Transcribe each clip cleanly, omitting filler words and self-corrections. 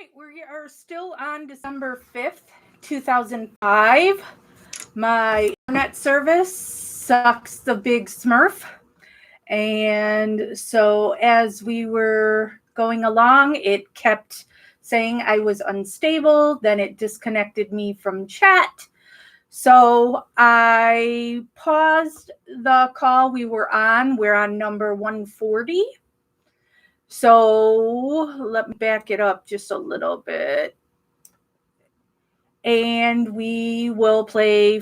right, we are still on December 5th, 2005. My internet service sucks the big smurf. And so as we were going along, it kept saying I was unstable. Then it disconnected me from chat. So I paused the call we were on. We're on number 140. So let me back it up just a little bit. And we will play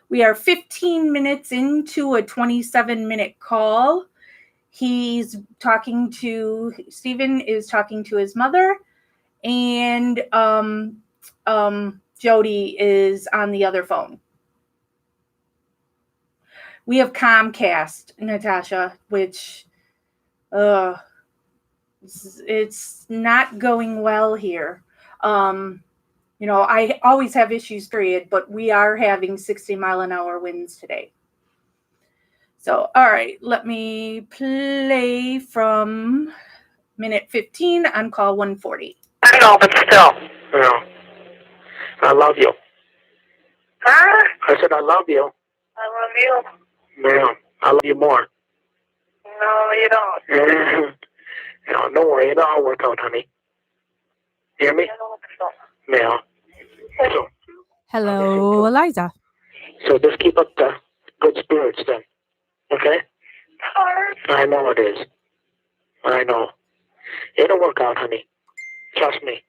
we are 15 minutes into a 27-minute call. Stephen is talking to his mother, and Jody is on the other phone. We have Comcast, Natasha, which it's not going well here. I always have issues, period, but we are having 60-mile-an-hour winds today. So, all right, let me play from minute 15 on call 140. I know, but still. Yeah. I love you. Huh? I said I love you. I love you. Yeah, I love you more. No, you don't. Don't worry, it'll all work out, honey. Hear me? Yeah. So, hello, Eliza. So just keep up the good spirits then. Okay? I know it is. I know. It'll work out, honey. Trust me.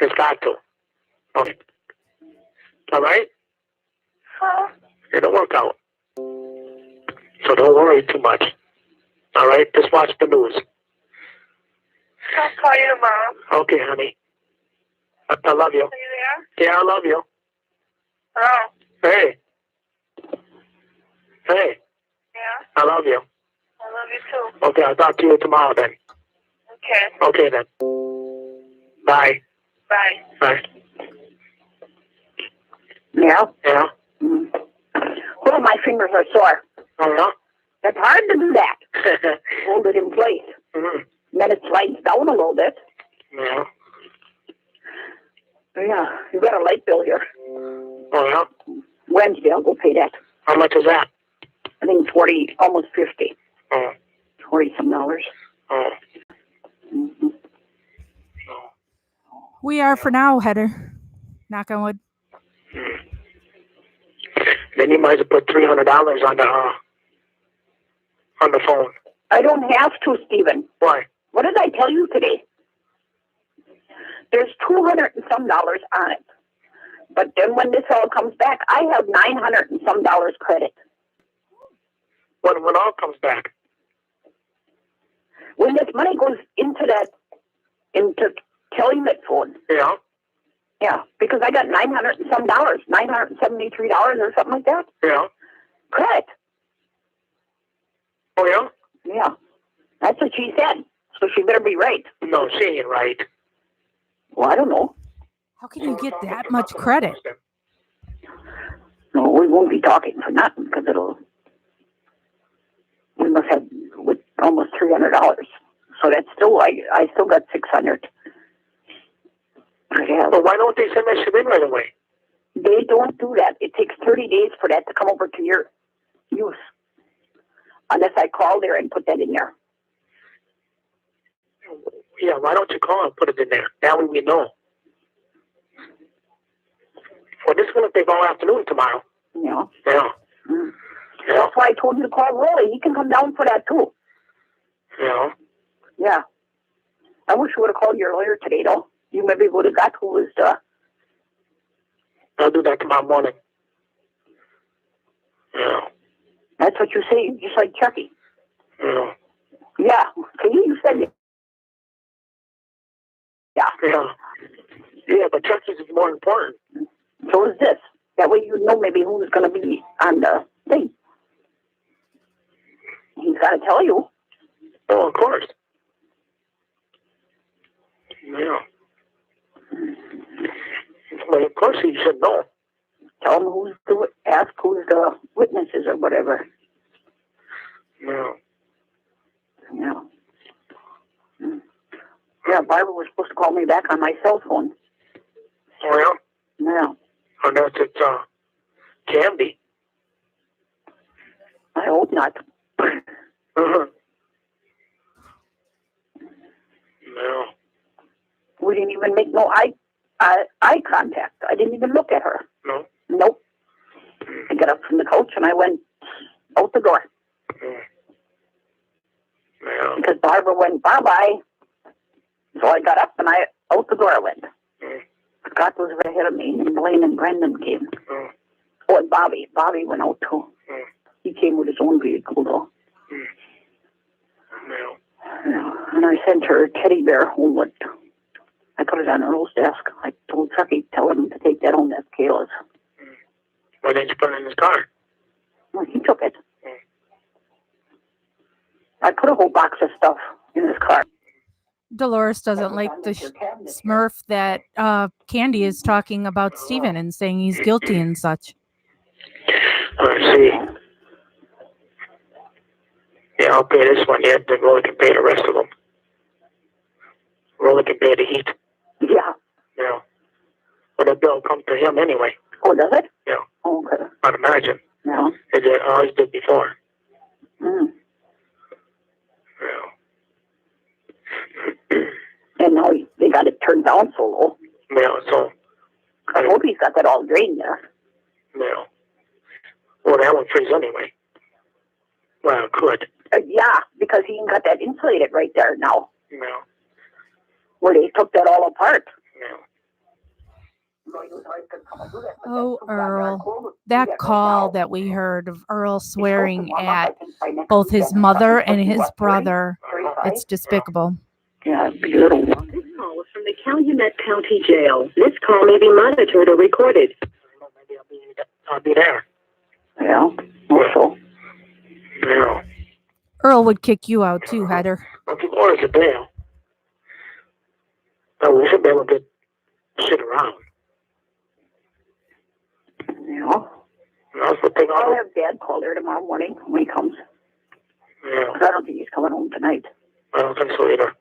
It's got to. Okay. All right? It'll work out. So don't worry too much. All right? Just watch the news. I'll call you tomorrow. Okay, honey. I love you. Are you there? Yeah, I love you. Oh. Hey. Hey. Yeah? I love you. I love you too. Okay, I'll talk to you tomorrow then. Okay. Okay then. Bye. Bye. Bye. Yeah? Yeah? Well, my fingers are sore. Oh, yeah? It's hard to do that. Hold it in place. Mm-hmm. Then it slides down a little bit. Yeah. Yeah, you got a light bill here. Oh, yeah? Wednesday, I'll go pay that. How much is that? I think 40, almost 50. Oh. 40-some dollars. Oh. Mm-hmm. We are for now, Heather. Knock on wood. Then you might as well put $300 on the phone. I don't have to, Stephen. Why? What did I tell you today? There's $200 and some on it. But then when this all comes back, I have $900 and some credit. When all comes back? When this money goes into Calumet phone. Yeah. Yeah, because I got $900 and some $973 or something like that. Yeah. Credit. Oh, yeah? Yeah. That's what she said. So she better be right. No, she ain't right. Well, I don't know. How can you get that much credit? No, we won't be talking for nothing because we must have with almost $300. So that's still, I still got $600. Yeah. Well, why don't they send that shit in right away? They don't do that. It takes 30 days for that to come over to your use. Unless I call there and put that in there. Yeah, why don't you call and put it in there? That way we know. Well, this is going to take all afternoon tomorrow. Yeah. Yeah. Mm. Yeah. That's why I told you to call Rolly. He can come down for that too. Yeah. Yeah. I wish you would have called your lawyer today, though. You maybe would have got who was I'll do that tomorrow morning. Yeah. That's what you say, just like Chucky. Yeah. Yeah. See, you said it. Yeah. Yeah. Yeah, but Chucky's is more important. So is this. That way you know maybe who's going to be on the thing. He's got to tell you. Oh, of course. Yeah. Well, of course he should know. Tell him ask who's the witnesses or whatever. Yeah. Yeah. Yeah, Barbara was supposed to call me back on my cell phone. Oh, yeah? Yeah. Unless it's, candy. I hope not. Uh-huh. No. We didn't even make no eye contact. I didn't even look at her. No? Nope. I got up from the couch and I went out the door. Yeah. Because Barbara went bye-bye. So I got up and out the door I went. Scott was right ahead of me, and Blaine and Brendan came. Oh, and Bobby. Bobby went out too. He came with his own vehicle though. No. Yeah. And I sent her a teddy bear home with. I put it on Earl's desk. I told Chucky, tell him to take that home. That's Kayla's. Why didn't you put it in his car? Well, he took it. I put a whole box of stuff in his car. Dolores doesn't like the Smurf that Candy is talking about Steven and saying he's guilty and such. I see. Yeah, I'll pay this one yet, then Rolly can pay the rest of them. Rolly can pay the heat. Yeah. Yeah. But the bill comes to him anyway. Oh, does it? Yeah. Oh, okay. I'd imagine. Yeah. It always did before. Mm. Yeah. And now they got it turned down so low. Yeah, so. I hope he's got that all drained there. Yeah. Well, that one freeze anyway. Well, it could. Yeah, because he ain't got that insulated right there now. Yeah. Where they took that all apart. Yeah. Oh, Earl. That call that we heard of Earl swearing at both his mother and his brother, it's despicable. Yeah, it'd be a little one. This call is from the Calumet County Jail. This call may be monitored or recorded. Maybe I'll be there. Yeah, also. Yeah. Earl would kick you out too, Heather. Well, people orders a bail. Oh, we should be able to get shit around. Yeah. That's the thing. I'll have Dad call there tomorrow morning when he comes. Yeah. Because I don't think he's coming home tonight. I don't think so either.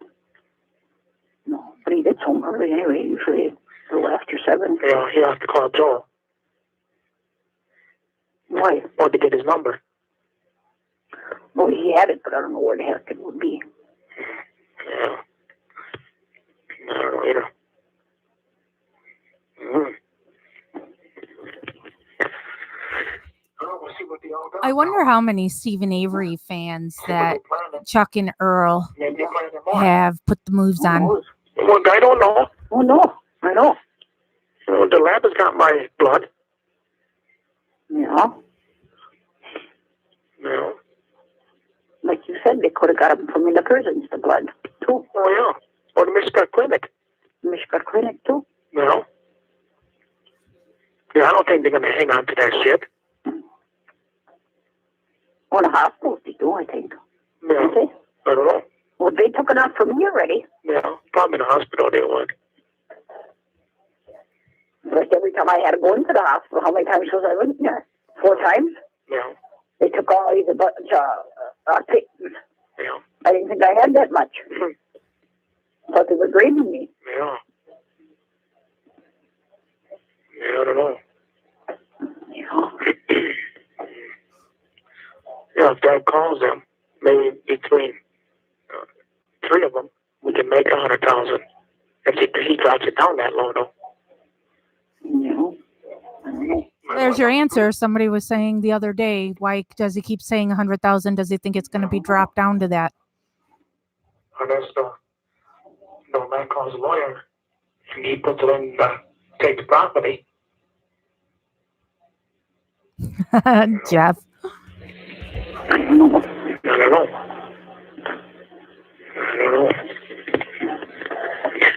No, but he gets home early anyway, usually a little after 7. Yeah, he has to call Joel. Why? Or to get his number. Well, he had it, but I don't know where the heck it would be. Yeah. I don't know either. I wonder how many Stephen Avery fans that Chuck and Earl have put the moves on. Well, I don't know. Oh, no. I know. You know, the lab has got my blood. Yeah. Yeah. Like you said, they could have got him from in the prisons, the blood, too. Oh, yeah. Or the Michigan Clinic. Michigan Clinic, too. No. Yeah, I don't think they're going to hang on to that shit. Well, the hospitals, they do, I think. Yeah. Don't they? I don't know. Well, they took it out from me already. Yeah. Probably in the hospital they would. Like every time I had to go into the hospital, how many times was I in there? 4 times? Yeah. They took all these bunch of things. Yeah. I didn't think I had that much. Thought they were grading me. Yeah. Yeah, I don't know. Yeah. Yeah, if Dad calls them, maybe between 3 of them, we can make 100,000. If he drops it down that low, though. No. I don't know. There's your answer. Somebody was saying the other day, why does he keep saying 100,000? Does he think it's going to be dropped down to that? Unless the man calls a lawyer and he puts it in take the property. Jeff. I don't know. I don't know. I don't know.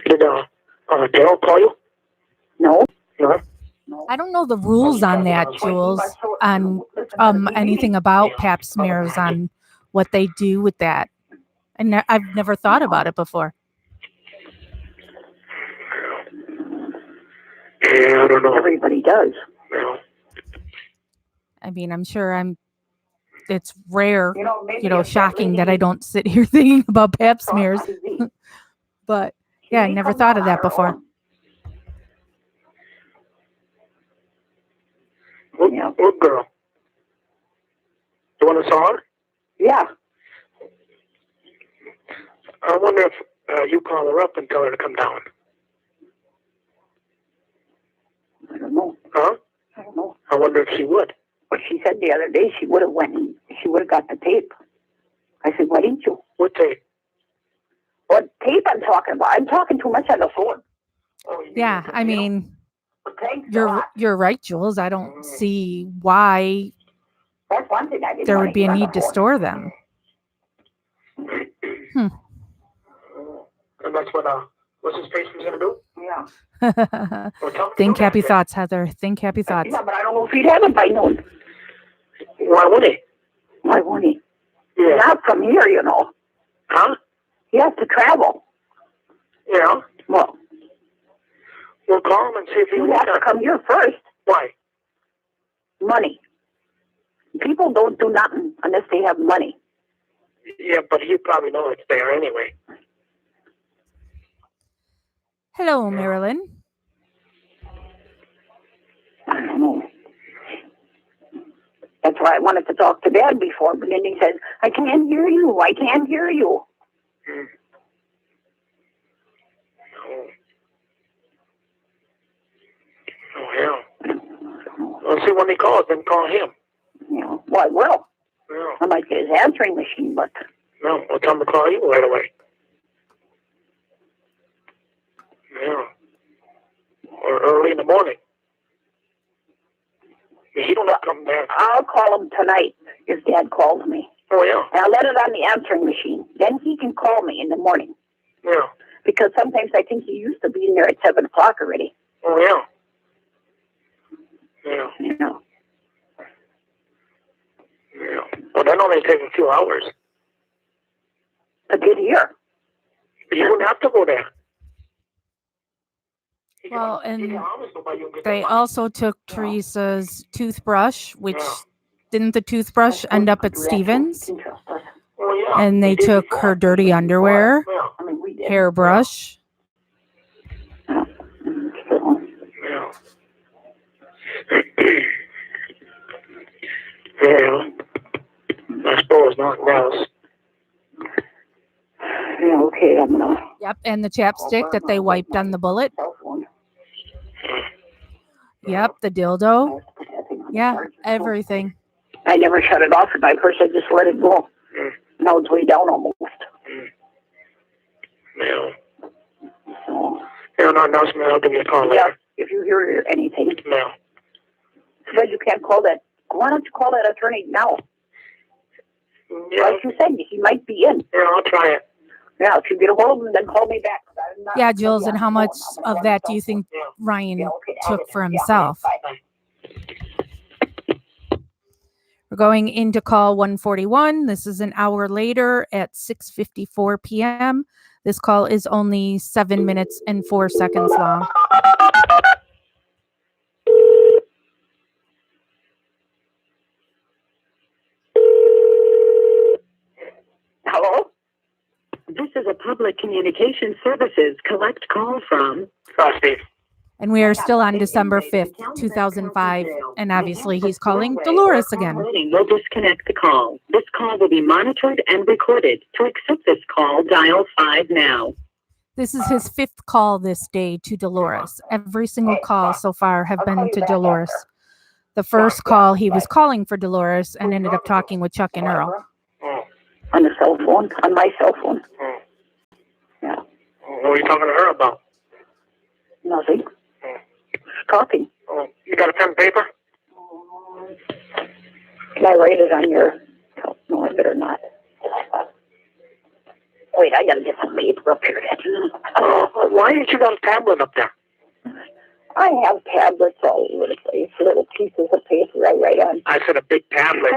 Did Daryl call you? No. No. I don't know the rules on that, Jules, on anything about pap smears, on what they do with that. And I've never thought about it before. Yeah, I don't know. Everybody does. No. I mean, I'm sure it's rare, Maybe shocking that I don't sit here thinking about pap smears. But Yeah, I never thought of that before. What girl? The one that saw her? Yeah. I wonder if you call her up and tell her to come down. I don't know. Huh? I don't know. I wonder if she would. But she said the other day she would have went and she would have got the tape. I said, why didn't you? What tape? What tape I'm talking about? I'm talking too much on the phone. Oh, you Yeah, mean I mean, Thanks a lot. you're right, Jules. I don't see why That's one thing I didn't there want would be a hear on need the to phone. store them. And that's what what's his face was gonna do? Yeah. Well, tell me to Think do that happy then. thoughts, Heather. Think happy thoughts. Yeah, but I don't know if he'd have it by noon. Why would he? Why won't he? Yeah. Not from here, you know. Huh? He has to travel. Yeah. Well, We'll call him and see if he you wants have to come here first. Why? Money. People don't do nothing unless they have money. Yeah, but he probably know it's there anyway. Hello, Marilyn. I don't know. That's why I wanted to talk to Dad before, but then he said, I can't hear you. I can't hear you. Oh, yeah. Well, see, when he calls, then call him. You know, well, I will. Yeah. I might get his answering machine, but No, we'll tell him to call you right away. Yeah. Or early in the morning. He don't have to come there. I'll call him tonight if Dad calls me. Oh, yeah. And I'll let it on the answering machine. Then he can call me in the morning. Yeah. Because sometimes I think he used to be in there at 7 o'clock already. Oh, yeah. Yeah. You know. Yeah. Well, that only takes a few hours. To get here. You wouldn't have to go there. Well, and they also took Teresa's toothbrush, which didn't the toothbrush end up at Stevens? Oh, yeah. And they took her dirty underwear, Yeah. I mean, we did. hairbrush. Yeah. Yeah. I suppose nothing else. Yeah, okay, I'm gonna. Yep, and the chapstick that they wiped on the bullet. Cell phone. Yep, the dildo. Yeah, everything. I never shut it off in my purse. I just let it go. Now it's way down almost. Yeah. So, Yeah, no, I'll give you a call yeah, later. if you hear anything. No. But you can't call that. Why don't you call that attorney now? Yeah. Like you said, he might be in. Yeah, I'll try it. Yeah, if you get a hold of him, then call me back. I'm not- Yeah, Jules, and how much I'm of on that the do you cell think Yeah. Ryan phone. Yeah, okay, I'll took get for it. Yeah, himself? bye. We're going into call 141. This is an hour later at 6:54 p.m. This call is only 7 minutes and 4 seconds long. Hello? This is a public communication services collect call from. Steve. And we are still on December 5th, 2005. And obviously he's calling Dolores again. We'll disconnect the call. This call will be monitored and recorded. To accept this call, dial 5 now. This is his 5th call this day to Dolores. Every single call so far have been to Dolores. The first call he was calling for Dolores and ended up talking with Chuck and Earl. On the cell phone? On my cell phone? Yeah. What are you talking to her about? Nothing. Talking. Oh, you got a pen and paper? Can I write it on your... No, I better not. Wait, I gotta get some paper up here. Why ain't you got a tablet up there? I have tablets all over the place, little pieces of paper I write on. I said a big tablet.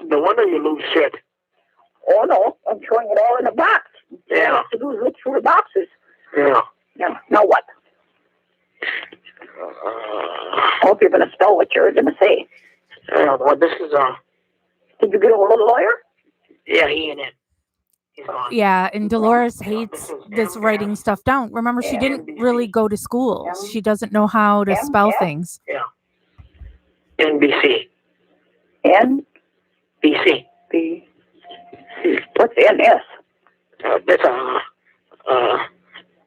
No wonder you lose shit. Oh, no, I'm throwing it all in a box. All I Yeah. have to do is look through the boxes. Yeah. Yeah. Now what? I hope you're going to spell what you're going to say. Well, this is Did you get a hold of the lawyer? yeah, he ain't in. He's gone. Yeah, and Dolores hates this writing stuff down. Remember, she didn't really go to school. She doesn't know how to spell things. Yeah. NBC. N BC. B C. What's NS? It's a, I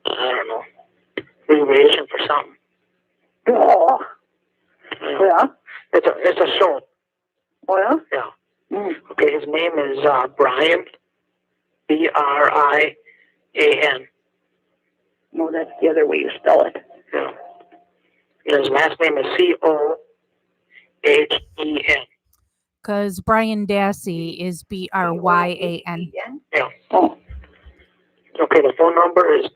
don't know, abbreviation for something. Oh, yeah. It's a show. Well, Yeah. mm. Okay, his name is Brian. Brian. No, that's the other way you spell it. Yeah. And his last name is Cohen. Because Brian Dassey is Bryan. Yeah. Oh, Okay, the phone number is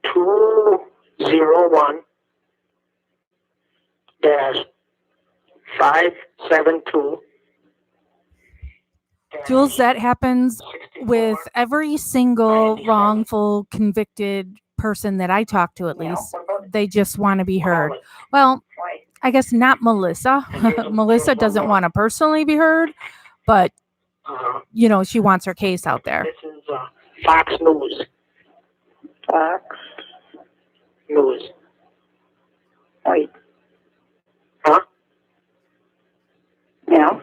201-572. Jules, that happens with every single wrongful convicted person that I talk to, at least. They just want to be heard. Well, I guess not Melissa. Melissa doesn't want to personally be heard, but, you know, she wants her case out there. This is Fox News. Fox News. Wait. Huh? Yeah.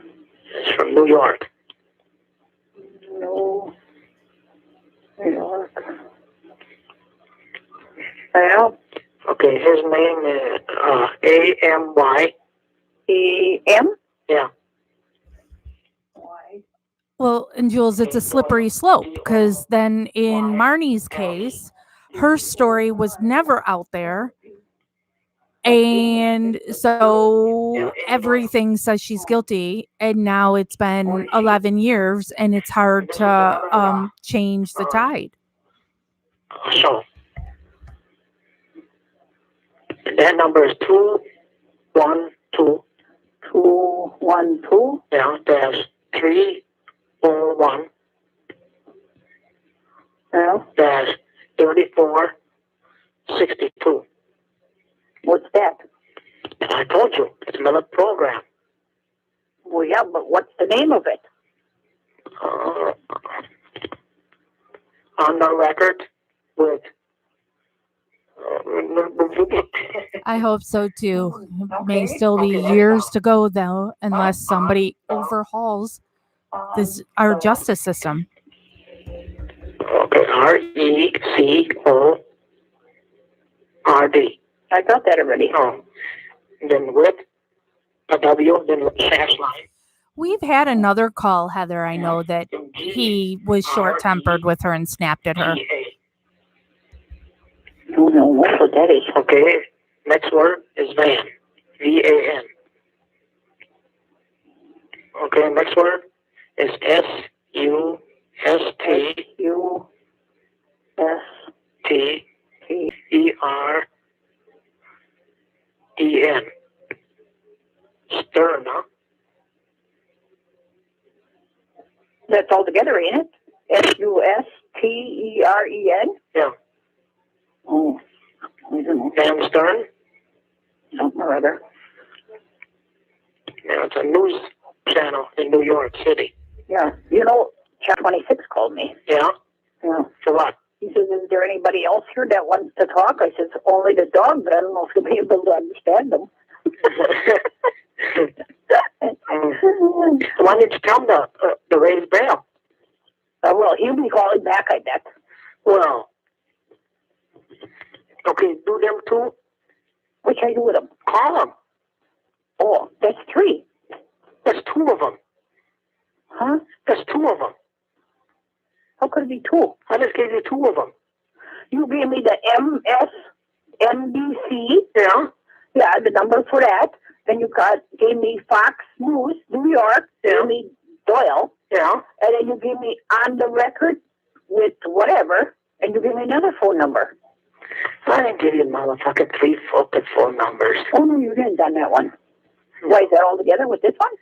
It's from New York. No. New York. Well, Okay, his name is A-M-Y. E-M? Yeah. Y. Well, and Jules, it's a slippery slope because then in Marnie's case, her story was never out there. And so everything says she's guilty. And now it's been 11 years and it's hard to change the tide. So, that number is 212. 212? Yeah, dash 301. Yeah. Dash 3462. What's that? I told you, it's another program. Well, yeah, but what's the name of it? On the record with. I hope so too. It may still be years to go though, unless somebody overhauls our justice system. Okay, RECORD. I got that already. Oh, then with a W, then slash line. We've had another call, Heather. I know that he was short-tempered with her and snapped at her. Don't know what that is. Okay, next word is van. V-A-N. Okay, next word is S-U-S-T-E-R-E-N. Stern, huh? That's all together, ain't it? S-U-S-T-E-R-E-N? Yeah. Oh, I don't know. Van Stern? Something or other. Yeah, it's a news channel in New York City. Yeah. You know, Chap 26 called me. Yeah? Yeah. For what? He says, is there anybody else here that wants to talk? I said, only the dog, but I don't know if you'll be able to understand them. Why didn't you tell him the raised bail? Well, he'll be calling back, I bet. Well, okay, do them two. What should I do with them? Call them. Oh, that's 3. There's 2 of them. Huh? There's 2 of them. How could it be 2? I just gave you 2 of them. You gave me the MSNBC. Yeah? Yeah, the number for that. Then you gave me Fox News, New York. Yeah. Gave me Doyle. Yeah? And then you gave me On the Record with whatever. And you gave me another phone number. I didn't give you motherfucking 3 fucking phone numbers. Oh, no, you didn't done that one. Why, is that all together with this one?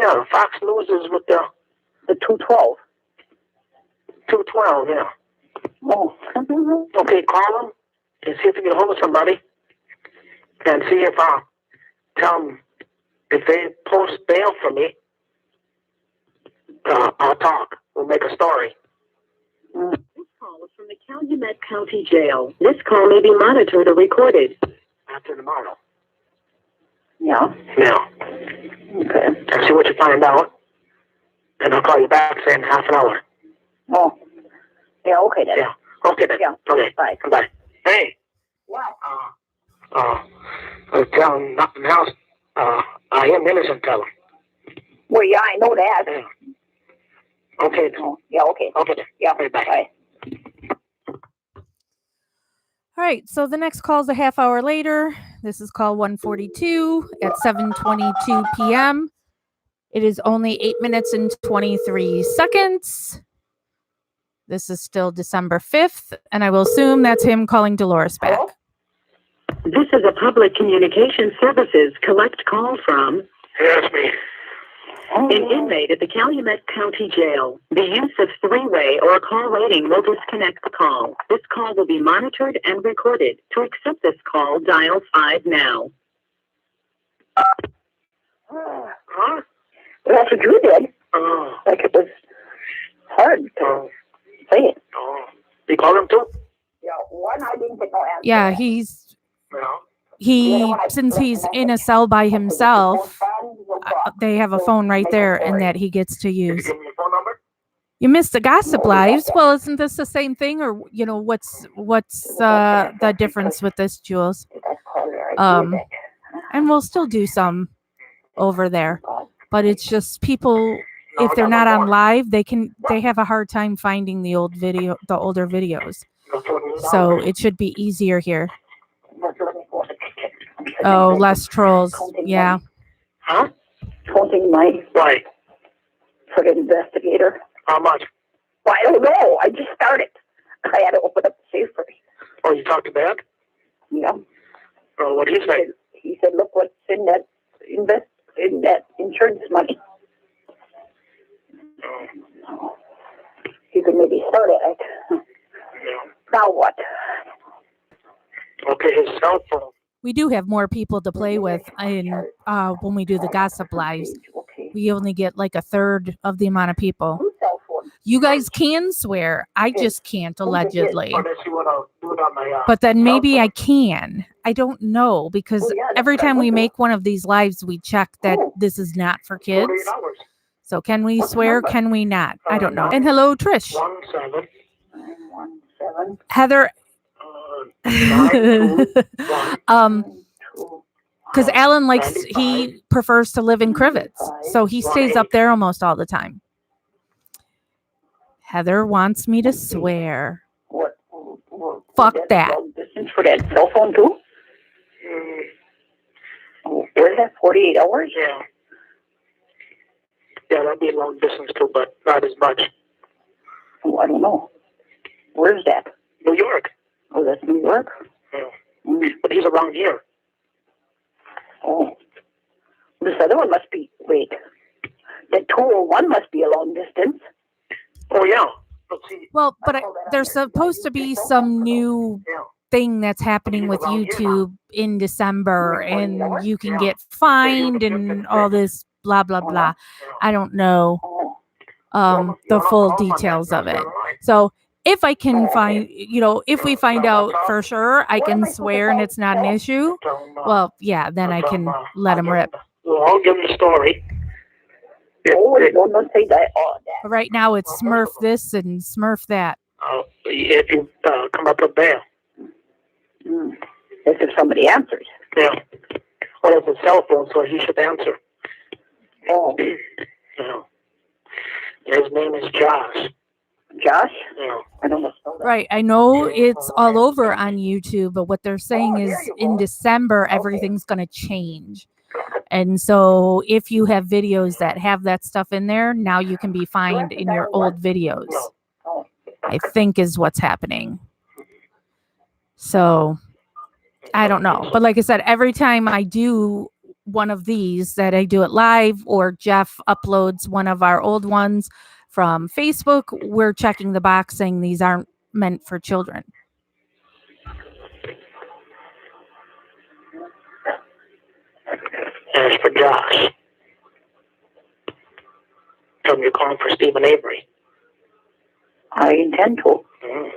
Yeah, Fox News is with the... The 212. 212, yeah. Oh. Okay, call them and see if you can hold of somebody. And see if tell them if they post bail for me, I'll talk. We'll make a story. Calumet County Jail. This call may be monitored or recorded. After tomorrow. Yeah. Yeah. Okay. And see what you find out. And I'll call you back, say in half an hour. Oh. Yeah, okay then. Yeah. Okay then. Yeah. Okay. Bye. Bye. Hey. What? Tell him nothing else. I am innocent, tell him. Well, yeah, I know that. Yeah. Okay. Oh, yeah, okay. Okay then. Yeah. Okay, bye. Bye. All right, so the next call is a half hour later. This is call 142 at 7:22 p.m. It is only 8 minutes and 23 seconds. This is still December 5th, and I will assume that's him calling Dolores back. Hello? This is a public communication services collect call from Yes, me. an inmate at the Calumet County Jail. The use of three-way or call waiting will disconnect the call. This call will be monitored and recorded. To accept this call, dial 5 now. Huh? Well, that's what you did. Oh. Like it was hard to say it. Oh. You call him too? Yeah, one I didn't get no answer. Yeah, Yeah. since he's in a cell by himself, they have a phone right there and that he gets to Did you use. give me your phone number? You missed the gossip lives. Well, isn't this the same thing, or what's the difference with this, Jules? And we'll still do some over there, but it's just people, if they're not on live, they have a hard time finding the older videos. So it should be easier here. Oh, less trolls. Yeah. Huh? Counting money Why? for the investigator. How much? Well, I don't know. I just started. I had to open up the safe for me. Oh, you talked to Dad? Yeah. Oh, what did he say? He said, "Look what's in that insurance money." Oh, You could maybe start it. yeah. Now what? Okay, his cell phone. We do have more people to play with when we do the gossip lives. Okay. We only get like a third of the amount of people. Whose cell phone? You guys can swear. I just can't, allegedly. Unless you want to do it on my, But then maybe I can. I don't know, because every time we make one of these lives, we check that this is not for kids. 48 hours. So can we swear? Can we not? I don't know. And hello, Trish. 917. Heather. 921. Because Alan he prefers to live in Crivets, so he stays up there almost all the time. Heather wants me to swear. What? Fuck that. Long distance for that cell phone too? Where's that? 48 hours? Yeah. Yeah, that'd be a long distance too, but not as much. Oh, I don't know. Where's that? New York. Oh, that's New York? Yeah. Mm. But he's around here. Oh. This other one must be, wait. That 201 must be a long distance. Oh, yeah. Let's see. Well, but there's supposed to be some new Yeah. thing that's happening with YouTube in December, and you can get fined and all this blah blah blah. I don't know the full details of it. So if I can find, if we find out for sure, I can swear and it's not an issue. Well, yeah, then I can let him rip. Well, I'll give him the story. Oh, don't say that. Oh, that. But right now it's Smurf this and Smurf that. If you come up with bail. Mm. That's if somebody answers. Yeah. Well, it's a cell phone, so he should answer. Oh. Yeah. His name is Josh. Josh? Yeah. I don't know. That. Right. I know it's all over on YouTube, but what they're saying is in December, everything's going to change. And so if you have videos that have that stuff in there, now you can be fined in your old videos, I think is what's happening. So I don't know. But like I said, every time I do one of these, that I do it live or Jeff uploads one of our old ones from Facebook, we're checking the box saying these aren't meant for children. As for Josh, tell him you're calling for Stephen Avery. I intend to. Mm.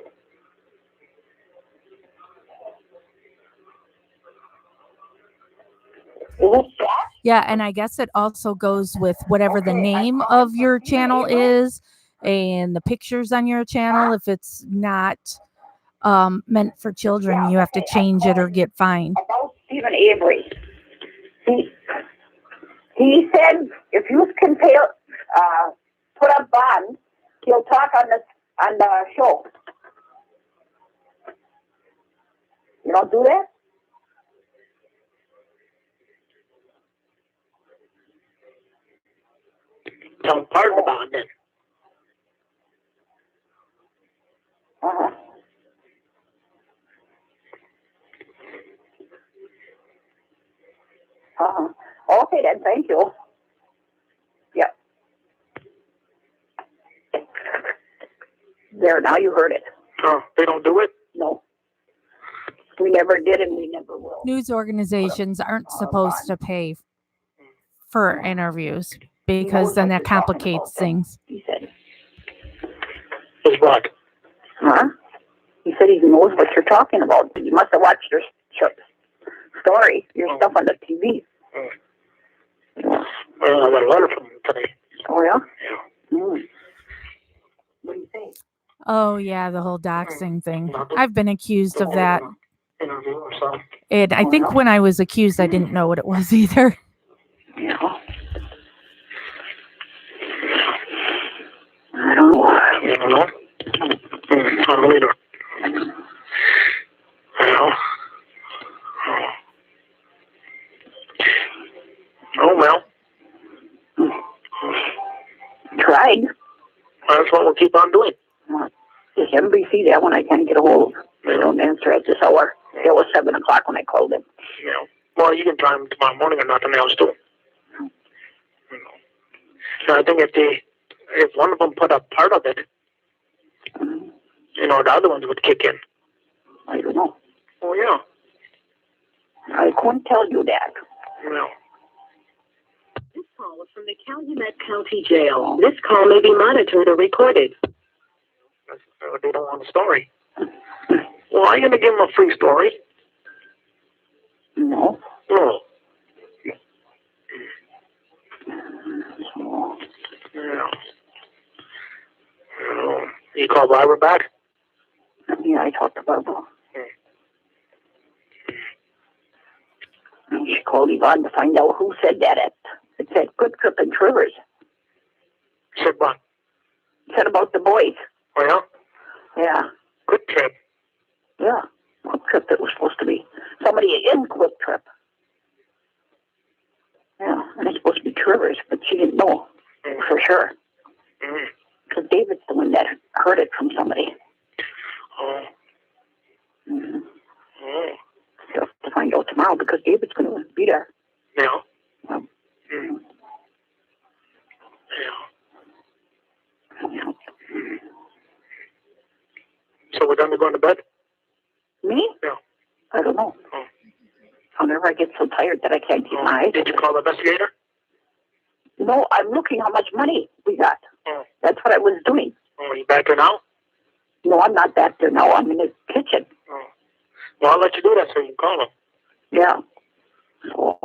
it that? Yeah, and I guess it also goes with whatever the name of your channel is and the pictures on your channel. If it's not meant for children, you have to change it or get fined. About Stephen Avery. He said if you can pay, put up bond, he'll talk on the show. You don't do that? Tell him part of the bond then. Uh-huh. Uh-huh. Okay then, thank you. Yeah. There, now you heard it. Oh, they don't do it? No. We never did and we never will. News organizations aren't supposed to pay for interviews because then that complicates things. He said. Is what? Huh? He said he knows what you're talking about. You must have watched your story, your stuff on the TV. Well, I got a letter from him today. Oh, yeah? Yeah. Mm. What do you think? Oh, yeah, the whole doxing thing. I've been accused of that. Interview or something. And I think when I was accused, I didn't know what it was either. Yeah. I don't know. You don't know? I don't either. Well. Oh, well. Tried. That's what we'll keep on doing. The NBC, that one I can't get a hold of. They don't answer at this hour. It was 7 o'clock when I called them. You know. Well, you can try them tomorrow morning or nothing else too. You know. So I think if one of them put up part of it, you know, the other ones would kick in. I don't know. Oh, yeah. I couldn't tell you that. No. This call is from the Calumet County Jail. This call may be monitored or recorded. They don't want a story. Well, are you going to give them a free story? No. No. No. Yeah. You call Barbara back? Yeah, I talked to Barbara. And she called Yvonne to find out who said that it said Quick Trip and Trivers. Said what? Said about the boys. Oh, yeah? Yeah. Good trip. Yeah. Quick Trip it was supposed to be. Somebody in Quick Trip. Yeah, and it's supposed to be Trivers, but she didn't know for sure. Because David's the one that heard it from somebody. Oh. Mm-hmm. Oh. So to find out tomorrow because David's going to be there. Yeah. Yeah. Mm. Yeah. Yeah. So we're done to going to bed? Me? Yeah. I don't know. Oh. Whenever I get so tired that I can't keep my eyes. Did you call the investigator? No, I'm looking how much money we got. Oh. That's what I was doing. Oh, you back there now? No, I'm not back there now. I'm in the kitchen. Oh. Well, I'll let you do that so you can call them. Yeah. So,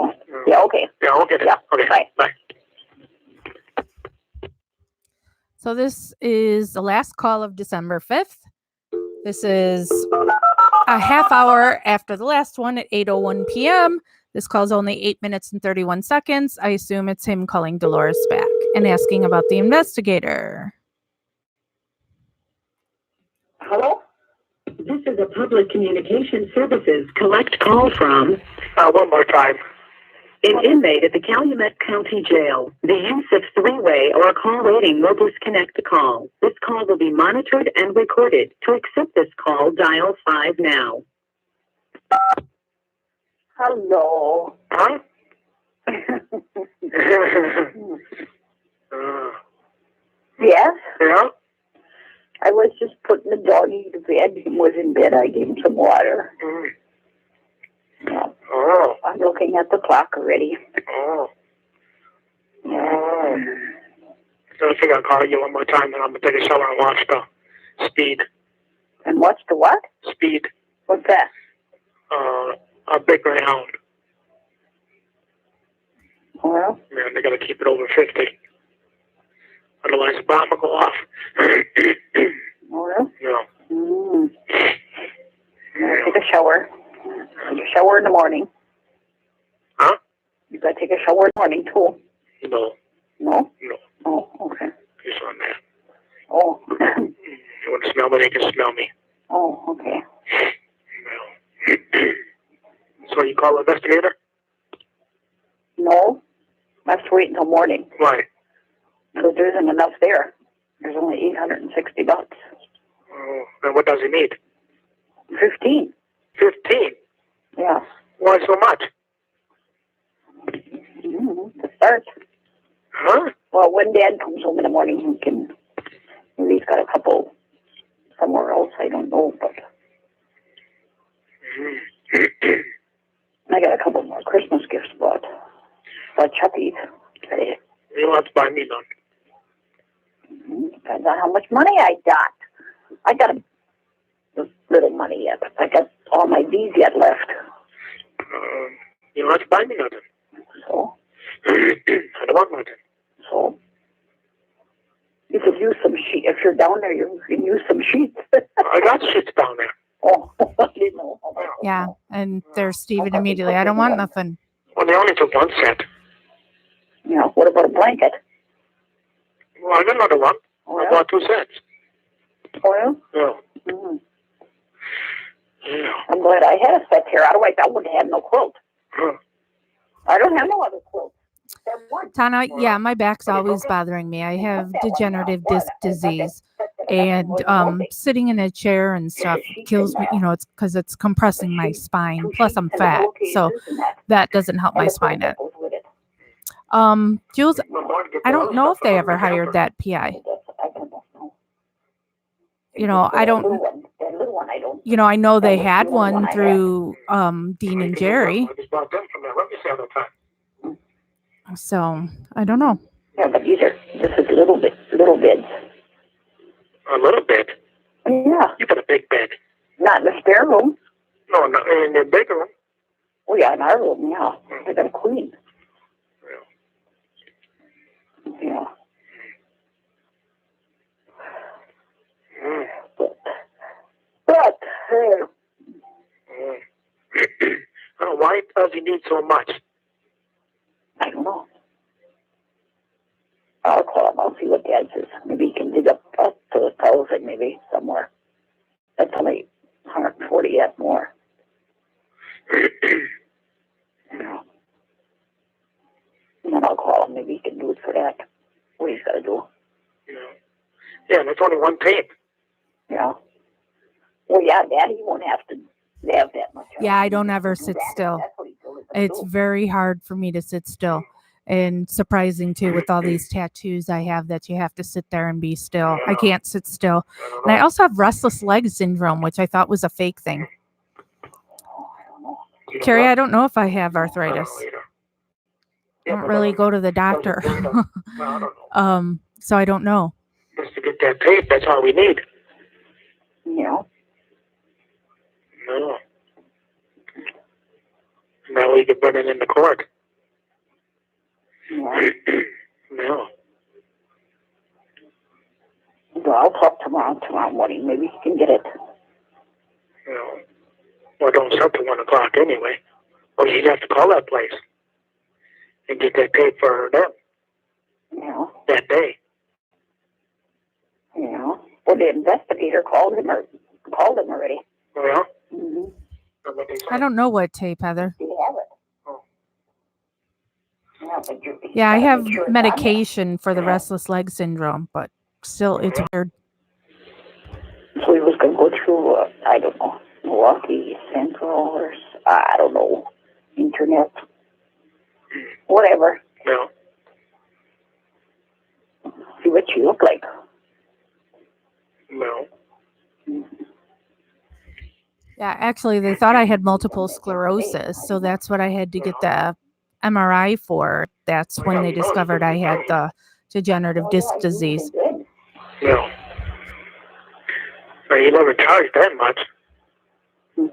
yeah, okay. Yeah, okay. Yeah, Okay. bye. Bye. So this is the last call of December 5th. This is a half hour after the last one at 8:01 p.m. This call's only 8 minutes and 31 seconds. I assume it's him calling Dolores back and asking about the investigator. Hello? This is a public communication services collect call from One more time. an inmate at the Calumet County Jail. The use of three-way or call waiting will disconnect the call. This call will be monitored and recorded. To accept this call, dial 5 now. Hello. Huh? Yes? Yeah? I was just putting the doggy to bed. He was in bed. I gave him some water. Mm. Yeah. Oh. I'm looking at the clock already. Oh. Yeah. Oh. So I think I'll call you one more time and I'm going to take a shower and watch the speed. And what's the what? Speed. What's that? A big greyhound. Well, Man, they gotta keep it over 50. Otherwise, the bomb will go off. well. Yeah. Mm. Yeah. Take a shower. Take a shower in the morning. Huh? You gotta take a shower in the morning too. No. No? No. Oh, okay. Just on that. Oh. You want to smell me? They can smell me. Oh, okay. No. So you call the investigator? No. I have to wait until morning. Why? Because there isn't enough there. There's only $860. Oh, and what does he need? 15. 15? Yeah. Why so much? To start. Huh? Well, when Dad comes home in the morning, he can. Maybe he's got a couple somewhere else. I don't know, but I got a couple more Christmas gifts bought by Chucky's. You don't have to buy me none. Depends on how much money I got. I got a little money yet. I got all my V's yet left. You don't have to buy me nothing. So, I don't want nothing. so you could use some sheet. If you're down there, you can use some sheets. I got shit down there. Oh, I didn't know. Yeah. And there's Stephen immediately. I don't want nothing. Well, they only took one set. Yeah. What about a blanket? Well, I got another one. Oh, I yeah? bought 2 sets. Oh, yeah? Yeah. Mm-hmm. Yeah. I'm glad I had a set here. Otherwise, I wouldn't have no quilt. Huh. I don't have no other quilt. Tana, yeah, my back's always bothering me. I have degenerative disc disease, and sitting in a chair and stuff kills me. You know, it's because it's compressing my spine. Plus, I'm fat, so that doesn't help my spine. Jules, I don't know if they ever hired that PI. You know, I don't. You know, I know they had one through Dean and Jerry. I just bought them from that rugby sale that time. So I don't know. Yeah, but these are just little bits. A little bit? Yeah. You got a big bed. Not in the spare room. No, not in the bigger room. Oh, yeah, in our room, yeah. I got a queen. Yeah. Mm. But hey. Oh, why does he need so much? I don't know. I'll call him. I'll see what Dad says. Maybe he can dig up to 1,000, maybe, somewhere. That's only 140 yet more. Yeah. And then I'll call him. Maybe he can do it for that. What he's got to do. Yeah, that's only one tape. Yeah. Well, yeah, Dad, he won't have to have that much. Yeah, I don't ever sit still. That's what he told us to It's do. very hard for me to sit still. And surprising too, with all these tattoos I have, that you have to sit there and be still. I can't sit still. And I also have restless leg syndrome, which I thought was a fake thing. Carrie, I don't know if I have arthritis. I don't really go to the doctor. So I don't know. Just to get that tape, that's all we need. Yeah. No. Now we can put it in the court. Yeah. No. So I'll talk tomorrow morning. Maybe he can get it. No. Well, don't start till 1 o'clock anyway. Or you'd have to call that place and get that tape for them Yeah. that day. Yeah. Well, the investigator called him already. Well, Mm-hmm. I don't know what tape, Heather. Did he have it? Oh. Yeah, but Yeah, I have make sure it's on medication for the restless leg syndrome, but still, it's weird. there. So he was going to go through, I don't know, Milwaukee Central or, I don't know, internet, whatever. No. See what you look like. No. Yeah, actually, they thought I had multiple sclerosis, so that's what I had to get the MRI for. That's when they discovered I had the degenerative disc disease. No. But you never charged that much. Hmm.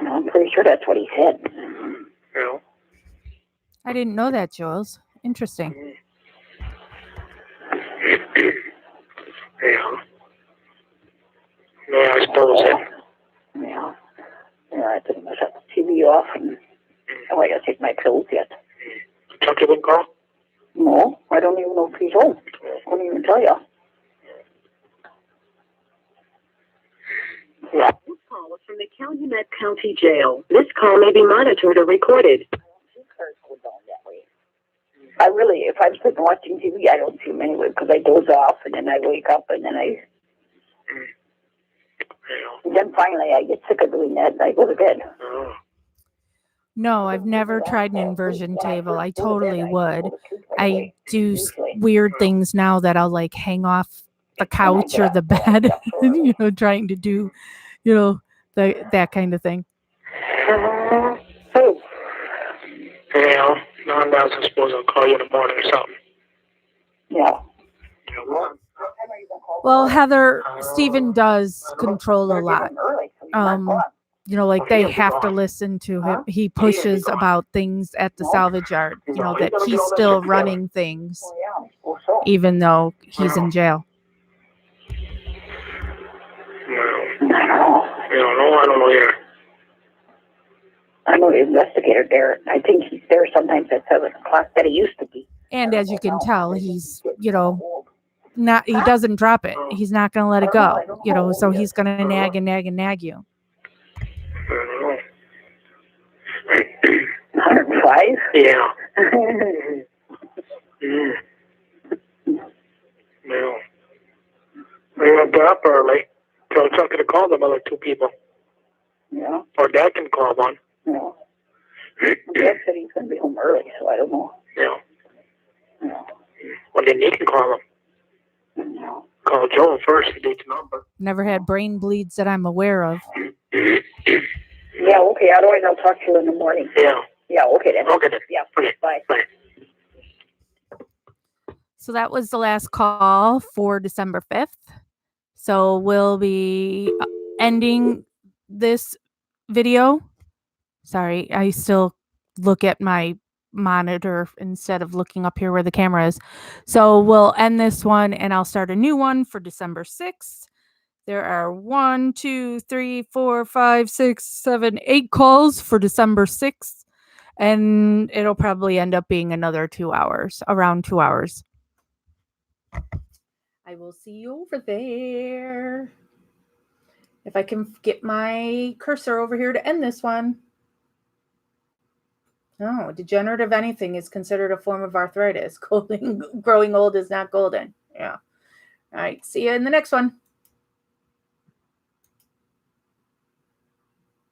No. I'm pretty sure that's what he said. You know. I didn't know that, Jules. Interesting. Yeah. Yeah, I suppose it. Yeah. Yeah, I think I shut the TV off and I gotta take my pills yet. Chucky wouldn't call? No, I don't even know if he's home. I couldn't even tell you. Yeah. This call is from the Calumet County Jail. This call may be monitored or recorded. I really, if I'm sitting watching TV, I don't see him anyway because I doze off and then I wake up and then then finally I get sick of doing that and I go to bed. No, I've never tried an inversion table. I totally would. I do weird things now that I'll like hang off the couch or the bed, trying to do, that kind of thing. Yeah, no, I'm not supposed to call you in the morning or something. Yeah. Well, Heather, Stephen does control a lot. Like they have to listen to him. He pushes about things at the salvage yard, that he's still running things, even though he's in jail. I don't know either. I know the investigator there. I think he's there sometimes at 7 o'clock that he used to be. And as you can tell, he's, not, he doesn't drop it. He's not going to let it go, so he's going to nag and nag and nag you. 105? Yeah. No. We went up early. Tell Chucky to call them other two people. Yeah. Or Dad can call one. Yeah. Dad said he's going to be home early, so I don't know. Yeah. Yeah. Well, then you can call him. Yeah. Call Joe first. He needs a number. Never had brain bleeds that I'm aware of. Yeah, okay. Otherwise, I'll talk to you in the morning. Yeah. Yeah, okay then. Okay then. Yeah, okay. Bye. Bye. So that was the last call for December 5th. So we'll be ending this video. Sorry, I still look at my monitor instead of looking up here where the camera is. So we'll end this one and I'll start a new one for December 6th. There are 1, 2, 3, 4, 5, 6, 7, 8 calls for December 6th. And it'll probably end up being another 2 hours, around 2 hours. I will see you over there. If I can get my cursor over here to end this one. Oh, degenerative anything is considered a form of arthritis. Growing old is not golden. Yeah. All right. See you in the next one.